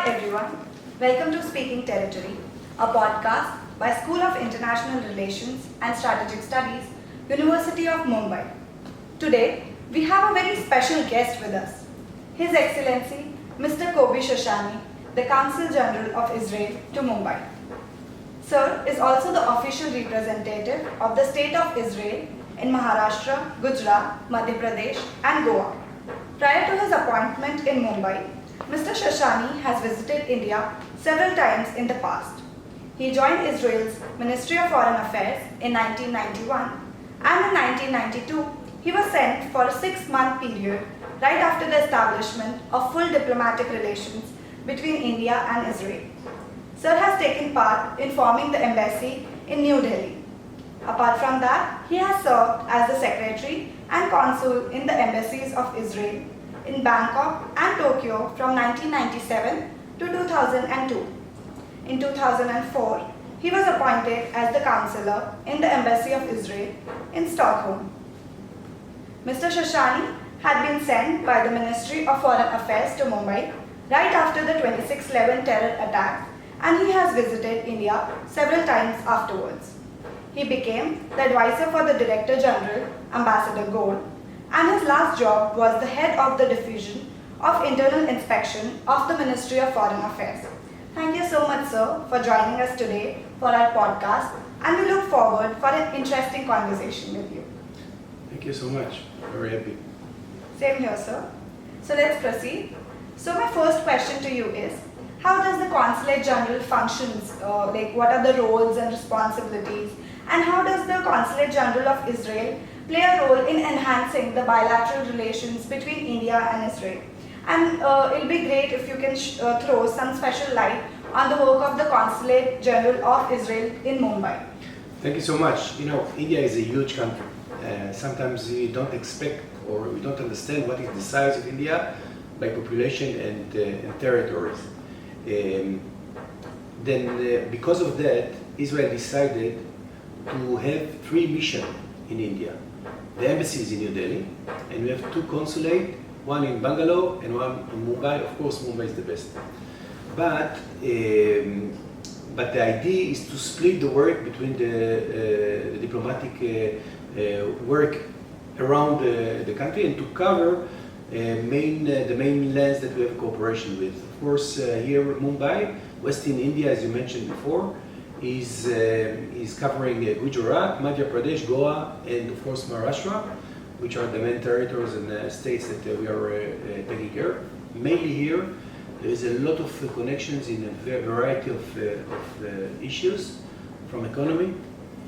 Hi everyone, welcome to Speaking Territory, a podcast by School of International Relations and Strategic Studies, University of Mumbai. Today, we have a very special guest with us, His Excellency Mr. Kobbi Shoshani, the Consul General of Israel to Mumbai. Sir is also the official representative of the State of Israel in Maharashtra, Gujarat, Madhya Pradesh and Goa. Prior to his appointment in Mumbai, Mr. Shoshani has visited India several times in the past. He joined Israel's Ministry of Foreign Affairs in 1991 and in 1992 he was sent for a 6-month period right after the establishment of full diplomatic relations between India and Israel. Sir has taken part in forming the embassy in New Delhi. Apart from that, he has served as the Secretary and Consul in the embassies of Israel in Bangkok and Tokyo from 1997 to 2002. In 2004, he was appointed as the Counselor in the Embassy of Israel in Stockholm. Mr. Shoshani had been sent by the Ministry of Foreign Affairs to Mumbai right after the 26/11 terror attack, and he has visited India several times afterwards. He became the advisor for the Director General, Ambassador Gold, and his last job was the head of the Division of Internal Inspection of the Ministry of Foreign Affairs. Thank you so much, sir, for joining us today for our podcast, and we look forward for an interesting conversation with you. Thank you so much. Very happy. Same here, sir. So let's proceed. So my first question to you is, how does the Consulate General functions, what are the roles and responsibilities, and how does the Consulate General of Israel play a role in enhancing the bilateral relations between India and Israel? And it'll be great if you can throw some special light on the work of the Consulate General of Israel in Mumbai. Thank you so much. You know, India is a huge country. Sometimes we don't expect or we don't understand what is the size of India by population and territories. Because of that, Israel decided to have 3 missions in India. The embassy is in New Delhi, and we have 2 consulates, one in Bangalore and one in Mumbai. Of course, Mumbai is the best. But the idea is to split the work between the diplomatic work around the country and to cover the main lands that we have cooperation with. Of course, here in Mumbai, Western India, as you mentioned before, is covering Gujarat, Madhya Pradesh, Goa, and of course Maharashtra, which are the main territories and states that we are taking care of. Mainly here, there is a lot of connections in a variety of issues, from economy.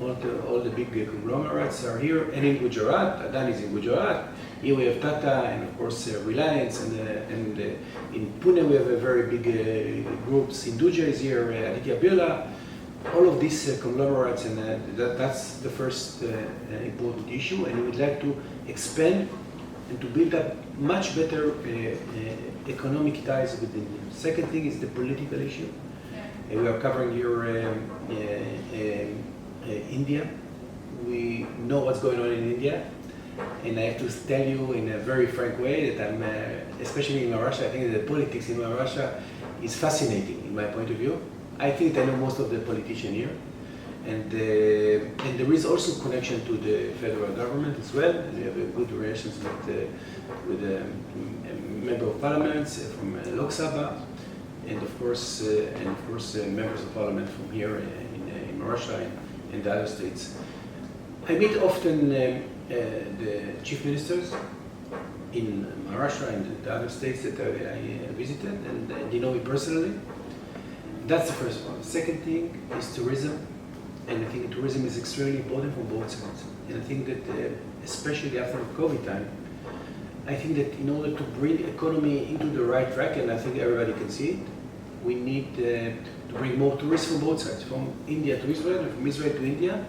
All the big conglomerates are here, and in Gujarat, Adani is in Gujarat. Here we have Tata and of course Reliance, and in Pune we have a very big groups. Hinduja is here, Aditya Birla. All of these conglomerates, and that's the first important issue, and we would like to expand and to build up much better economic ties with India. Second thing is the political issue. We are covering here India. We know what's going on in India, and I have to tell you in a very frank way that I'm, especially in Maharashtra, I think that the politics in Maharashtra is fascinating in my point of view. I think I know most of the politicians here, and there is also connection to the federal government as well. We have good relations with the member of parliaments from Lok Sabha, and of course members of parliament from here in Maharashtra and the other states. I meet often the chief ministers in Maharashtra and the other states that I visited, and they know me personally. That's the first one. The second thing is tourism, and I think tourism is extremely important from both sides. And I think that, especially after COVID time, I think that in order to bring the economy into the right track, and I think everybody can see it, we need to bring more tourists from both sides, from India to Israel, and from Israel to India.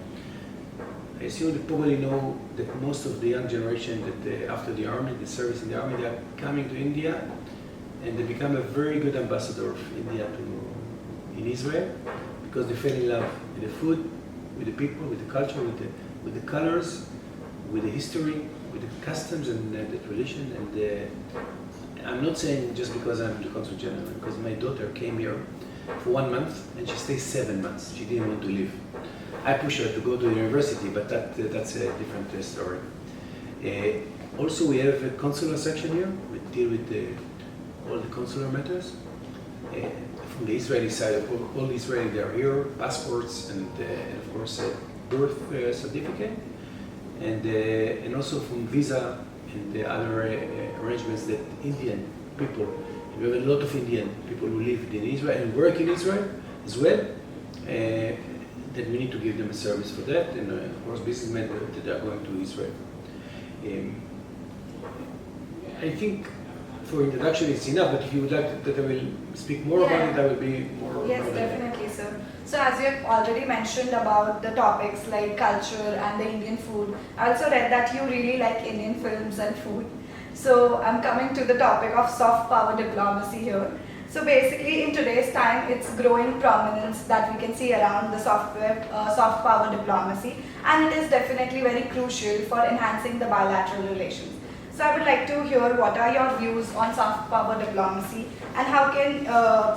I assume you probably know that most of the young generation that after the army, the service in the army, they are coming to India, and they become a very good ambassador of India in Israel, because they fell in love with the food, with the people, with the culture, with the colors, with the history, with the customs and the tradition. And I'm not saying just because I'm the Consul General, because my daughter came here for 1 month and she stays 7 months. She didn't want to leave. I pushed her to go to the university, but that's a different story. Also, we have a consular section here. We deal with all the consular matters. From the Israeli side, all Israeli, they are here, passports and of course birth certificate, and also from visa and the other arrangements that Indian people, we have a lot of Indian people who live in Israel and work in Israel as well, that we need to give them a service for that, and of course businessmen that are going to Israel. I think for introduction it's enough, but if you would like that I will speak more about it, I will be more. Yes, definitely, sir. So as you have already mentioned about the topics like culture and the Indian food, I also read that you really like Indian films and food. So I'm coming to the topic of soft power diplomacy here. So basically in today's time, it's growing prominence that we can see around the soft power diplomacy, and it is definitely very crucial for enhancing the bilateral relations. So I would like to hear what are your views on soft power diplomacy and how can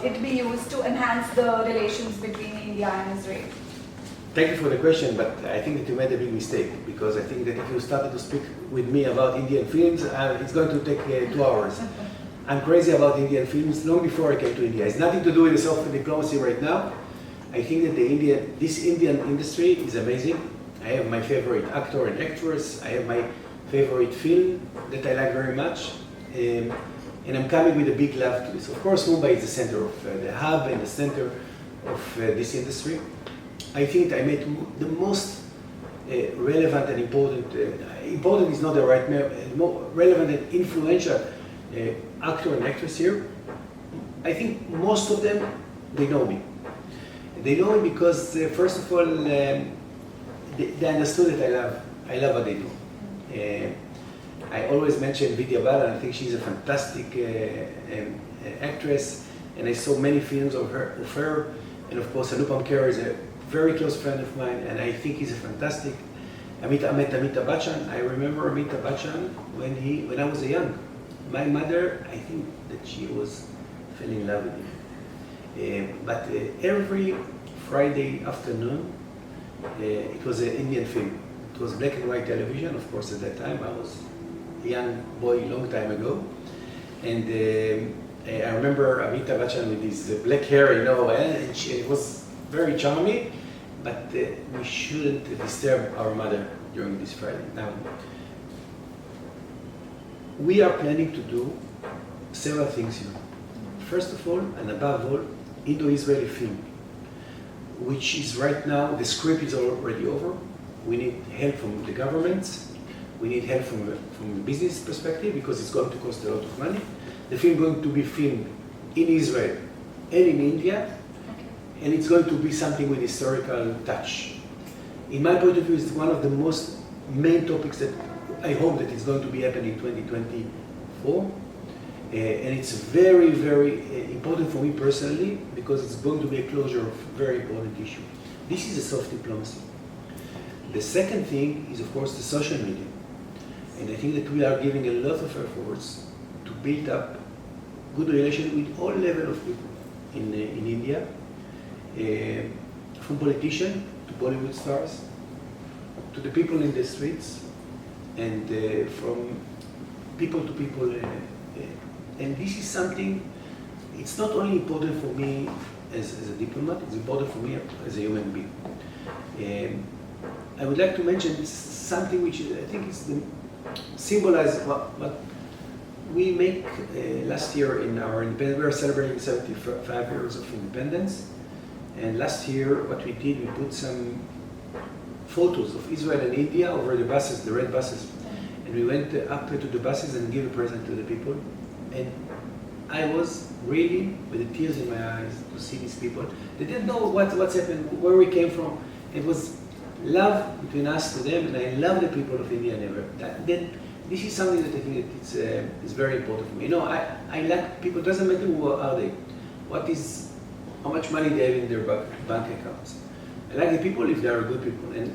it be used to enhance the relations between India and Israel? Thank you for the question, but I think that you made a big mistake, because I think that if you started to speak with me about Indian films, it's going to take 2 hours. I'm crazy about Indian films long before I came to India. It's nothing to do with the soft diplomacy right now. I think that this Indian industry is amazing. I have my favorite actor and actress. I have my favorite film that I like very much, and I'm coming with a big love to this. Of course, Mumbai is the center of the hub and the center of this industry. I think I made the most relevant and important is not the right word, more relevant and influential actor and actress here. I think most of them, they know me. They know me because, first of all, they understood that I love what they do. I always mention Vidya Balan. I think she's a fantastic actress, and I saw many films of her. And of course, Anupam Kher is a very close friend of mine, and I think he's a fantastic. I met Amitabh Bachchan. I remember Amitabh Bachchan when I was young. My mother, I think that she fell in love with him. But every Friday afternoon, it was an Indian film. It was black and white television, of course, at that time. I was a young boy, long time ago. And I remember Amitabh Bachchan with his black hair, and it was very charming, but we shouldn't disturb our mother during this Friday. Now, we are planning to do several things here. First of all, and above all, Indo-Israeli film, which is right now, the script is already over. We need help from the governments. We need help from a business perspective, because it's going to cost a lot of money. The film is going to be filmed in Israel and in India, and it's going to be something with historical touch. In my point of view, it's one of the most main topics that I hope that it's going to be happening in 2024. And it's very, very important for me personally, because it's going to be a closure of a very important issue. This is a soft diplomacy. The second thing is, of course, the social media. And I think that we are giving a lot of efforts to build up good relations with all levels of people in India, from politicians to Bollywood stars, to the people in the streets, and from people to people. And this is something, it's not only important for me as a diplomat, it's important for me as a human being. I would like to mention something which I think is symbolize what we make last year in our independence. We are celebrating 75 years of independence. And last year, what we did, we put some photos of Israel and India over the buses, the red buses. And we went up to the buses and gave a present to the people. And I was really with the tears in my eyes to see these people. They didn't know what's happened, where we came from. It was love between us to them, and I love the people of India never. Then this is something that I think it's very important for me. I like people. Doesn't matter who are they, how much money they have in their bank accounts. I like the people if they are good people. And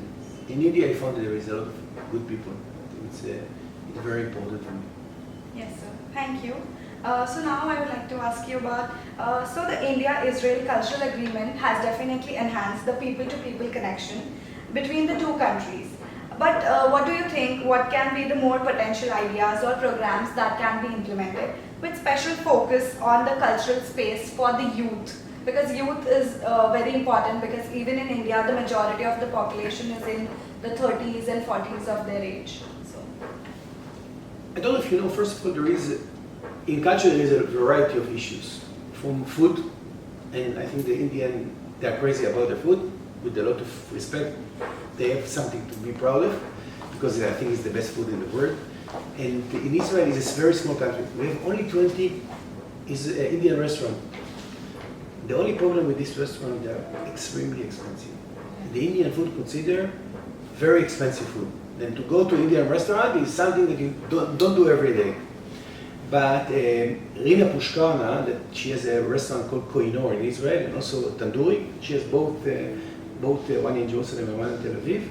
in India, I found that there is a lot of good people. I think it's very important for me. Yes, sir. Thank you. So now I would like to ask you about, so the India-Israel Cultural Agreement has definitely enhanced the people-to-people connection between the two countries. But what do you think, what can be the more potential ideas or programs that can be implemented with special focus on the cultural space for the youth? Because youth is very important, because even in India, the majority of the population is in the 30s and 40s of their age. So, I don't know if you know, first of all, in culture there is a variety of issues. From food, and I think the Indian, they are crazy about their food, with a lot of respect. They have something to be proud of, because I think it's the best food in the world. And in Israel, it's a very small country. We have only 20 Indian restaurants. The only problem with this restaurant, they are extremely expensive. The Indian food considered very expensive food. Then to go to Indian restaurant is something that you don't do every day. But Rina Pushkarna, that she has a restaurant called Koinor in Israel, and also Tandoori. She has both one in Jerusalem and one in Tel Aviv.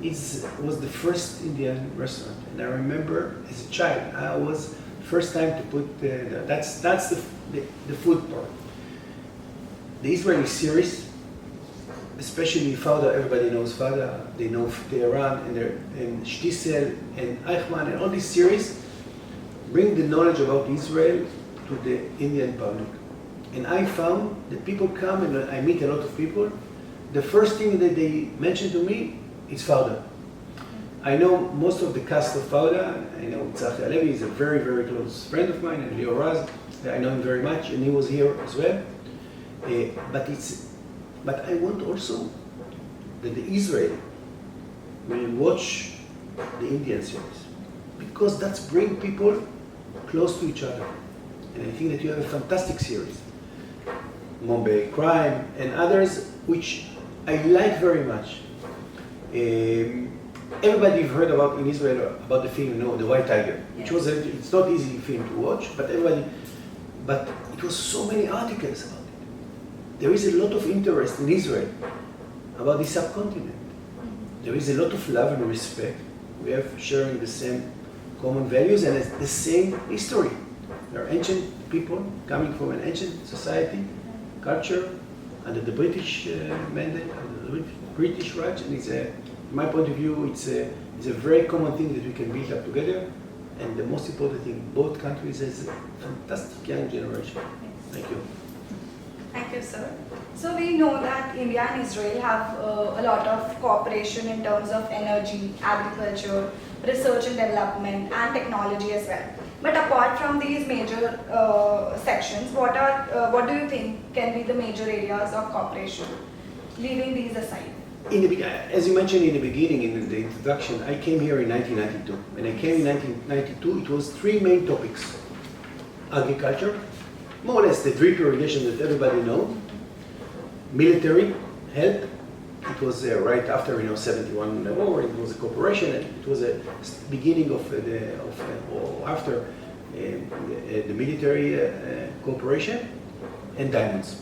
It was the first Indian restaurant, and I remember as a child, I was first time to put that's the food part. The Israeli SIRSS, especially Fauda, everybody knows Fauda. They know Tehran and Shtisel and Eichmann and all these series bring the knowledge about Israel to the Indian public. And I found that people come, and I meet a lot of people, the first thing that they mention to me is Fauda. I know most of the cast of Fauda. I know Tzachi Alevi is a very, very close friend of mine, and Leo Raz, I know him very much, and he was here as well. But I want also that the Israeli will watch the Indian series, because that's bring people close to each other. And I think that you have a fantastic series, Mumbai Crime and others, which I like very much. Everybody heard about in Israel about the film, The White Tiger, which was it's not easy film to watch, but it was so many articles about it. There is a lot of interest in Israel about the subcontinent. There is a lot of love and respect. We have sharing the same common values and the same history. There are ancient people coming from an ancient society, culture, under the British mandate, under the British Raj, and from my point of view, it's a very common thing that we can build up together. And the most important thing, both countries has a fantastic young generation. Thank you. thank you, sir. So we know that India and Israel have a lot of cooperation in terms of energy, agriculture, research and development, and technology as well. But apart from these major sections, what do you think can be the major areas of cooperation, leaving these aside? As you mentioned in the beginning, in the introduction, I came here in 1992. When I came in 1992, it was three main topics. Agriculture, more or less the drip irrigation that everybody knows. Military, help. It was right after 71 war. It was a cooperation, and it was a beginning of or after the military cooperation, and diamonds.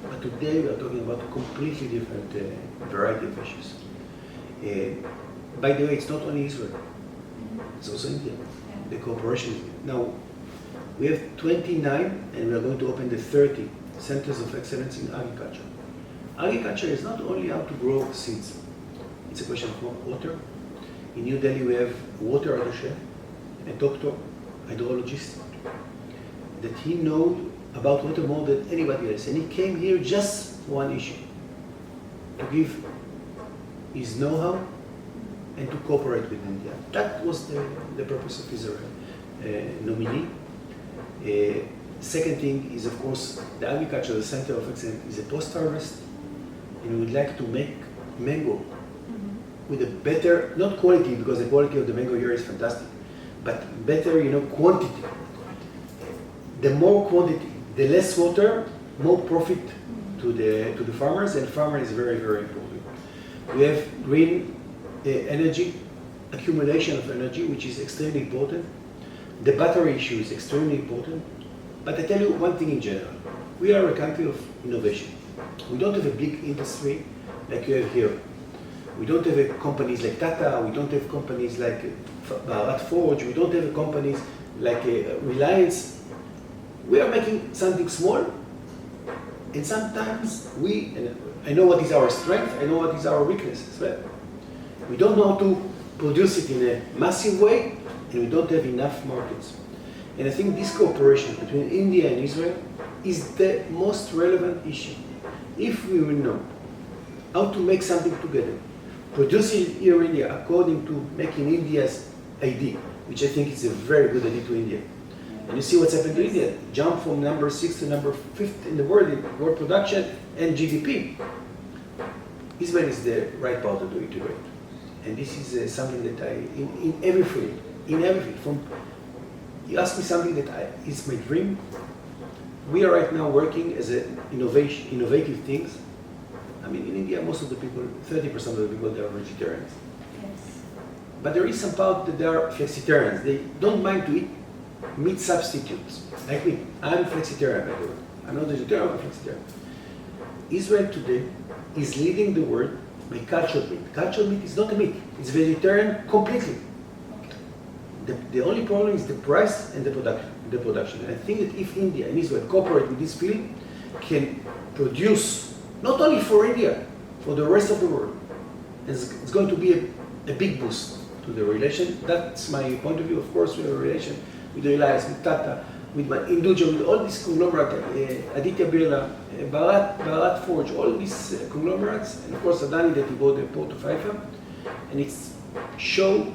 But today we are talking about a completely different variety of issues. By the way, it's not only Israel; it's also India. The cooperation. Now we have 29, and we are going to open the 30 centers of excellence in agriculture. Agriculture is not only how to grow seeds. It's a question of water. In New Delhi, we have a water attaché, a doctor, hydrologist, that he knows about water more than anybody else. And he came here just for one issue, to give his know-how and to cooperate with India. That was the purpose of his nominee. Second thing is, of course, the agriculture, the center of excellence, is a post-harvest. And we would like to make mango with a better, not quality, because the quality of the mango here is fantastic, but better, quantity. The more quantity, the less water, more profit to the farmers, and farmer is very, very important. We have green energy, accumulation of energy, which is extremely important. The battery issue is extremely important. But I tell you one thing in general. We are a country of innovation. We don't have a big industry like you have here. We don't have companies like Tata. We don't have companies like Bharat Forge. We don't have companies like Reliance. we are making something small, and sometimes and I know what is our strength, I know what is our weakness as well. We don't know how to produce it in a massive way, and we don't have enough markets. And I think this cooperation between India and Israel is the most relevant issue. If we will know how to make something together, produce it here in India according to making India's ID, which I think is a very good idea to India. And you see what's happened to India, jump from number 6 to number 5 in the world in world production and GDP. Israel is the right partner to integrate. And this is something that in every field, you ask me something that is my dream. We are right now working as innovative things. I mean, in India, most of the people, 30% of the people, they are vegetarians. Yes. But there is some part that they are flexitarians. They don't mind to eat meat substitutes, like me. I'm flexitarian, by the way. I'm not vegetarian, I'm flexitarian. Israel today is leading the world by cultured meat. Cultured meat is not a meat, it's vegetarian completely. The only problem is the price and the production. And I think that if India and Israel cooperate with this field, can produce not only for India, for the rest of the world. It's going to be a big boost to the relation. That's my point of view. Of course, we have a relation with the Reliance, with Tata, with Induja, with all these conglomerates, Aditya Birla, Bharat Forge, all these conglomerates, and of course Adani that he bought the port of Haifa. And it's show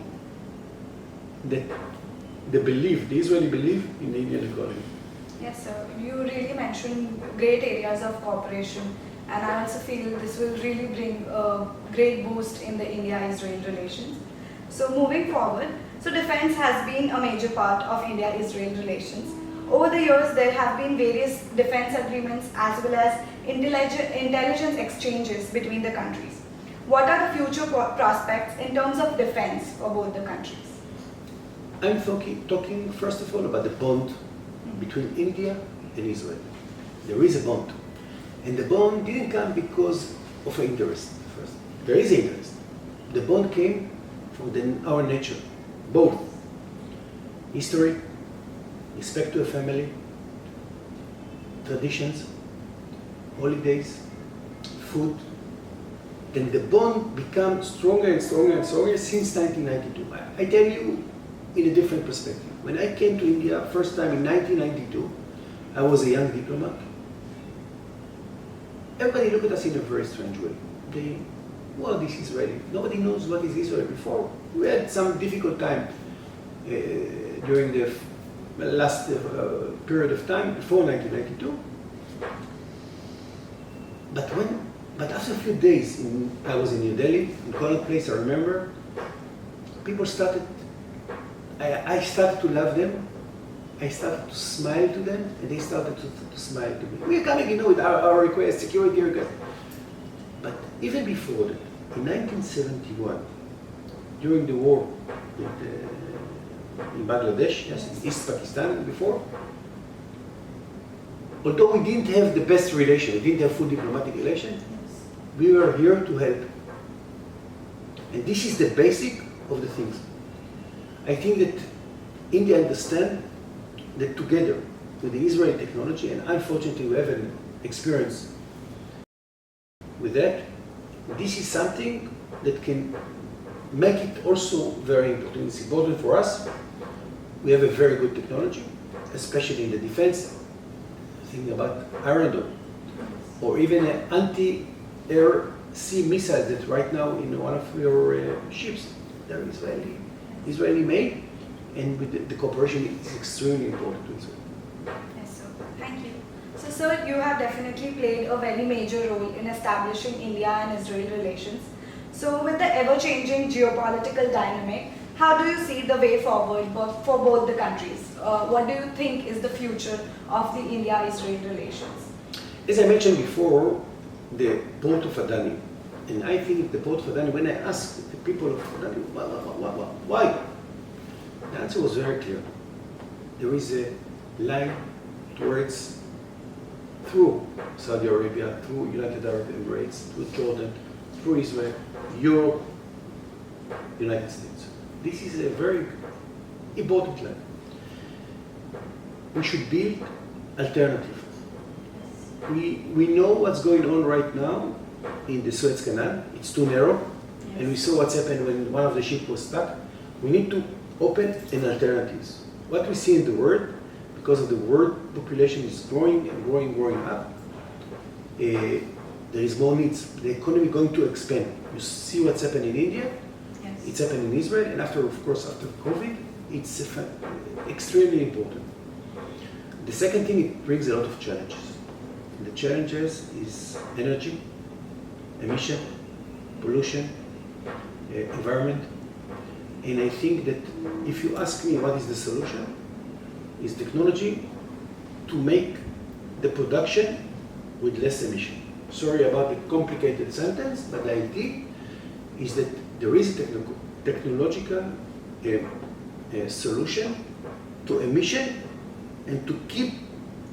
that the Israeli belief in the Indian economy. Yes, sir. You really mentioned great areas of cooperation, and I also feel this will really bring a great boost in the India-Israel relations. So moving forward, so defense has been a major part of India-Israel relations. Over the years, there have been various defense agreements as well as intelligence exchanges between the countries. What are the future prospects in terms of defense for both the countries? I'm talking first of all about the bond between India and Israel. There is a bond. And the bond didn't come because of interest first. There is interest. The bond came from our nature, both history, respect to a family, traditions, holidays, food. Then the bond becomes stronger and stronger and stronger since 1992. I tell you in a different perspective. When I came to India first time in 1992, I was a young diplomat. Everybody looked at us in a very strange way. What is Israeli? Nobody knows what is Israel before. We had some difficult time during the last period of time before 1992. But after a few days, I was in New Delhi, in Connaught Place, I remember, people started, I started to love them, I started to smile to them, and they started to smile to me. We are coming, with our request, security request. But even before that, in 1971, during the war in Bangladesh, yes, in East Pakistan before, although we didn't have the best relation, we didn't have full diplomatic relation, we were here to help. And this is the basic of the things. I think that India understands that together with the Israeli technology, and unfortunately we have an experience with that, this is something that can make it also very important. It's important for us. We have a very good technology, especially in the defense. Think about Iron Dome, or even an anti-air sea missile that right now in one of your ships, they're Israeli made, and with the cooperation is extremely important to Israel. Yes, sir. Thank you. So, sir, you have definitely played a very major role in establishing India and Israel relations. So, with the ever-changing geopolitical dynamic, how do you see the way forward for both the countries? What do you think is the future of the India-Israel relations? As I mentioned before, the port of Adani, and I think the port of Adani, when I asked the people of Adani, why? The answer was very clear. There is a line towards, through Saudi Arabia, through United Arab Emirates, through Jordan, through Israel, Europe, United States. This is a very important line. We should build alternative. We know what's going on right now in the Suez Canal. It's too narrow, and we saw what's happened when one of the ships was stuck. We need to open an alternatives. What we see in the world, because of the world population is growing and growing up, there is more needs. The economy is going to expand. You see what's happened in India, it's happened in Israel, and after COVID, it's extremely important. The second thing, it brings a lot of challenges. And the challenges is energy, emission, pollution, environment. And I think that if you ask me what is the solution, is technology to make the production with less emission. Sorry about the complicated sentence, but the idea is that there is a technological solution to emission and to keep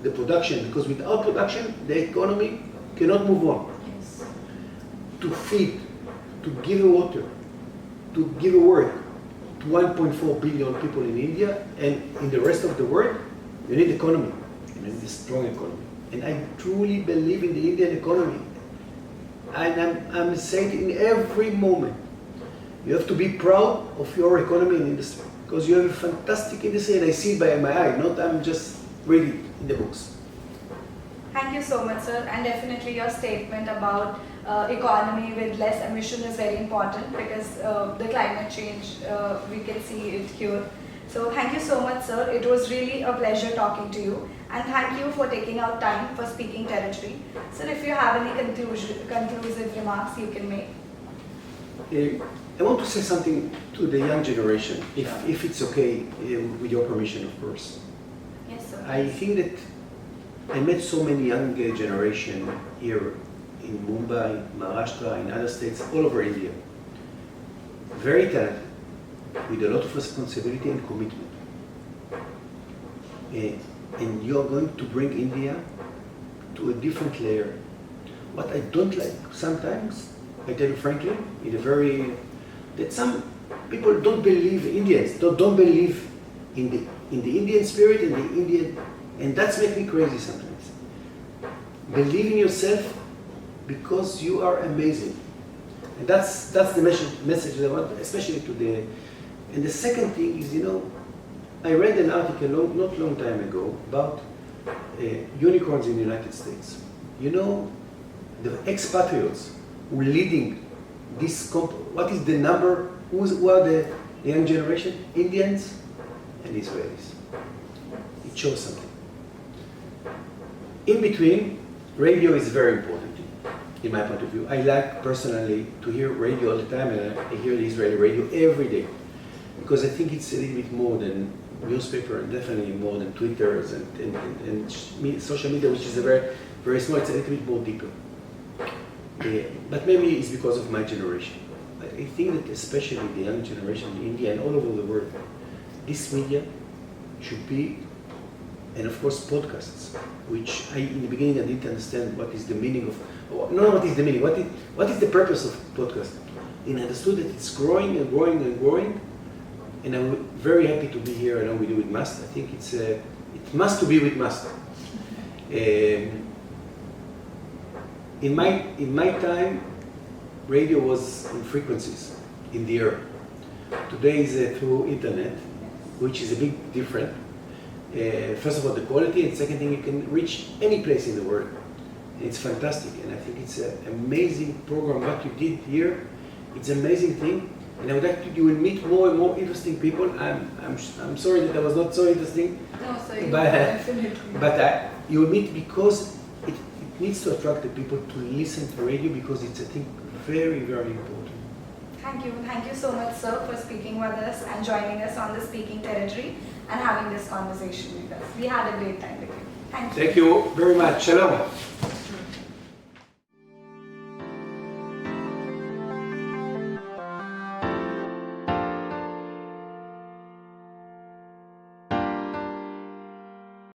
the production, because without production, the economy cannot move on. Yes. To feed, to give water, to give work to 1.4 billion people in India and in the rest of the world, you need economy. You need a strong economy. And I truly believe in the Indian economy. And I'm saying it in every moment. You have to be proud of your economy and industry, because you have a fantastic industry, and I see it by my eye, not I'm just reading in the books. Thank you so much, sir. And definitely your statement about economy with less emission is very important, because the climate change, we can see it here. So thank you so much, sir. It was really a pleasure talking to you. And thank you for taking out time for speaking territory. Sir, if you have any conclusive remarks you can make. I want to say something to the young generation, if it's okay, with your permission, of course. Yes, sir. I think that I met so many young generation here in Mumbai, Maharashtra, in other states, all over India. Very talented, with a lot of responsibility and commitment. And you are going to bring India to a different layer. What I don't like sometimes, I tell you frankly, that some people don't believe, Indians don't believe in the Indian spirit and the Indian, and that's makes me crazy sometimes. Believe in yourself, because you are amazing. And that's the message I want, especially today. And the second thing is, I read an article not long time ago about unicorns in the United States. The expatriates who are leading this company. What is the number? Who are the young generation? Indians and Israelis. It shows something. In between, radio is very important in my point of view. I like personally to hear radio all the time, and I hear the Israeli radio every day, because I think it's a little bit more than newspaper, and definitely more than Twitter and social media, which is a very, very small. It's a little bit more deeper. But maybe it's because of my generation. But I think that especially the young generation in India and all over the world, this media should be, and of course podcasts, which in the beginning I didn't understand what is the meaning of, what is the meaning, what is the purpose of podcast. And I understood that it's growing and growing and growing, and I'm very happy to be here along with you with Must. I think it must to be with Must. In my time, radio was in frequencies, in the air. Today is through internet, which is a big difference. First of all, the quality, and second thing, you can reach any place in the world. It's fantastic, and I think it's an amazing program. What you did here, it's an amazing thing, and I would like you will meet more and more interesting people. I'm sorry that I was not so interesting. No, so you definitely. But you will meet, because it needs to attract the people to listen to radio, because it's, I think, very, very important. Thank you so much, sir, for speaking with us and joining us on the speaking territory and having this conversation with us. We had a great time with you. Thank you. Thank you very much. Shalom.